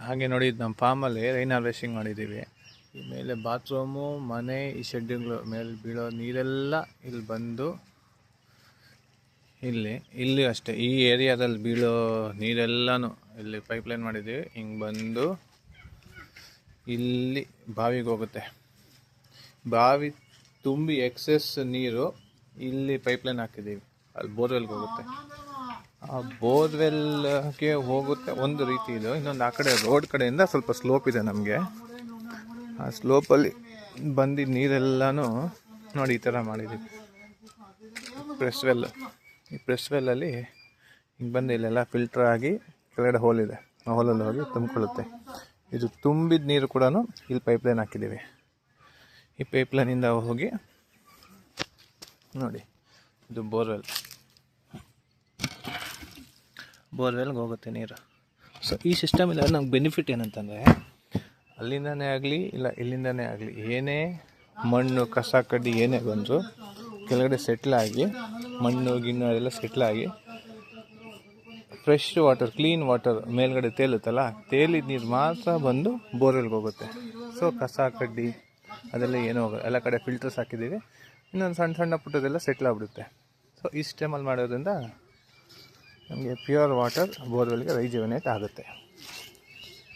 ಹಾಗೆ ನೋಡಿ ನಮ್ಮ ಫಾರ್ಮಲ್ಲಿ ರೈನ್ ಹಾರ್ವೆಸ್ಟಿಂಗ್ ಮಾಡಿದ್ದೀವಿ. ಈ ಮೇಲೆ ಬಾತ್ರೂಮು, ಮನೆ, ಈ ಶೆಡ್ಡುಗಳು ಮೇಲೆ ಬೀಳೋ ನೀರೆಲ್ಲ ಇಲ್ಲಿ ಬಂದು ಇಲ್ಲಿ ಅಷ್ಟೇ ಈ ಏರಿಯಾದಲ್ಲಿ ಬೀಳೋ ನೀರೆಲ್ಲನೂ ಇಲ್ಲಿ ಪೈಪ್ಲೈನ್ ಮಾಡಿದ್ದೀವಿ. ಹಿಂಗೆ ಬಂದು ಇಲ್ಲಿ ಬಾವಿಗೆ ಹೋಗುತ್ತೆ. ಬಾವಿ ತುಂಬಿ ಎಕ್ಸೆಸ್ ನೀರು ಇಲ್ಲಿ ಪೈಪ್ಲೈನ್ ಹಾಕಿದ್ದೀವಿ, ಅಲ್ಲಿ ಬೋರ್ವೆಲ್ಗೆ ಹೋಗುತ್ತೆ. ಆ ಬೋರ್ವೆಲ್ಗೆ ಹೋಗುತ್ತೆ ಒಂದು ರೀತಿ ಇದು. ಇನ್ನೊಂದು ಆ ಕಡೆ ರೋಡ್ ಕಡೆಯಿಂದ ಸ್ವಲ್ಪ ಸ್ಲೋಪ್ ಇದೆ ನಮಗೆ. ಆ ಸ್ಲೋಪಲ್ಲಿ ಬಂದಿದ್ದ ನೀರೆಲ್ಲನೂ ನೋಡಿ ಈ ಥರ ಮಾಡಿದ್ದೀವಿ. ಪ್ರೆಸ್ವೆಲ್, ಈ ಪ್ರೆಸ್ವೆಲ್ಲಲ್ಲಿ ಹಿಂಗೆ ಬಂದು ಇಲ್ಲೆಲ್ಲ ಫಿಲ್ಟರ್ ಆಗಿ ಕೆಳಗಡೆ ಹೋಲ್ ಇದೆ, ಆ ಹೋಲಲ್ಲಿ ಹೋಗಿ ತುಂಬಿಕೊಳ್ಳುತ್ತೆ. ಇದು ತುಂಬಿದ ನೀರು ಕೂಡ ಇಲ್ಲಿ ಪೈಪ್ಲೈನ್ ಹಾಕಿದ್ದೀವಿ. ಈ ಪೈಪ್ಲೈನಿಂದ ಹೋಗಿ ನೋಡಿ ಇದು ಬೋರ್ವೆಲ್ಗೆ ಹೋಗುತ್ತೆ ನೀರು. ಸೊ ಈ ಸಿಸ್ಟಮಿಂದ ನಮ್ಗೆ ಬೆನಿಫಿಟ್ ಏನಂತಂದರೆ, ಅಲ್ಲಿಂದನೇ ಆಗಲಿ ಇಲ್ಲ ಇಲ್ಲಿಂದನೇ ಆಗಲಿ ಏನೇ ಮಣ್ಣು ಕಸ ಕಡ್ಡಿ ಏನೇ ಬಂದರೂ ಕೆಳಗಡೆ ಸೆಟ್ಲಾಗಿ ಮಣ್ಣು ಗಿಣ್ಣು ಅದೆಲ್ಲ ಸೆಟ್ಲಾಗಿ ಫ್ರೆಶ್ ವಾಟರ್, ಕ್ಲೀನ್ ವಾಟರ್ ಮೇಲ್ಗಡೆ ತೇಲುತ್ತಲ್ಲ, ತೇಲಿದ ನೀರು ಮಾತ್ರ ಬಂದು ಬೋರ್ವೆಲ್ಗೆ ಹೋಗುತ್ತೆ. ಸೊ ಕಸ ಕಡ್ಡಿ ಅದೆಲ್ಲ ಏನೂ ಹೋಗೋದು, ಎಲ್ಲ ಕಡೆ ಫಿಲ್ಟರ್ಸ್ ಹಾಕಿದ್ದೀವಿ. ಇನ್ನೊಂದು ಸಣ್ಣ ಸಣ್ಣ ಪುಟ್ಟದೆಲ್ಲ ಸೆಟ್ಲ್ ಆಗಿಬಿಡುತ್ತೆ. ಸೊ ಈ ಸಿಸ್ಟಮಲ್ಲಿ ಮಾಡೋದ್ರಿಂದ ನಮಗೆ ಪ್ಯೂರ್ ವಾಟರ್ ಬೋರ್ವೆಲ್ಗೆ ರೈಜುವೆನೇಟ್ ಆಗುತ್ತೆ.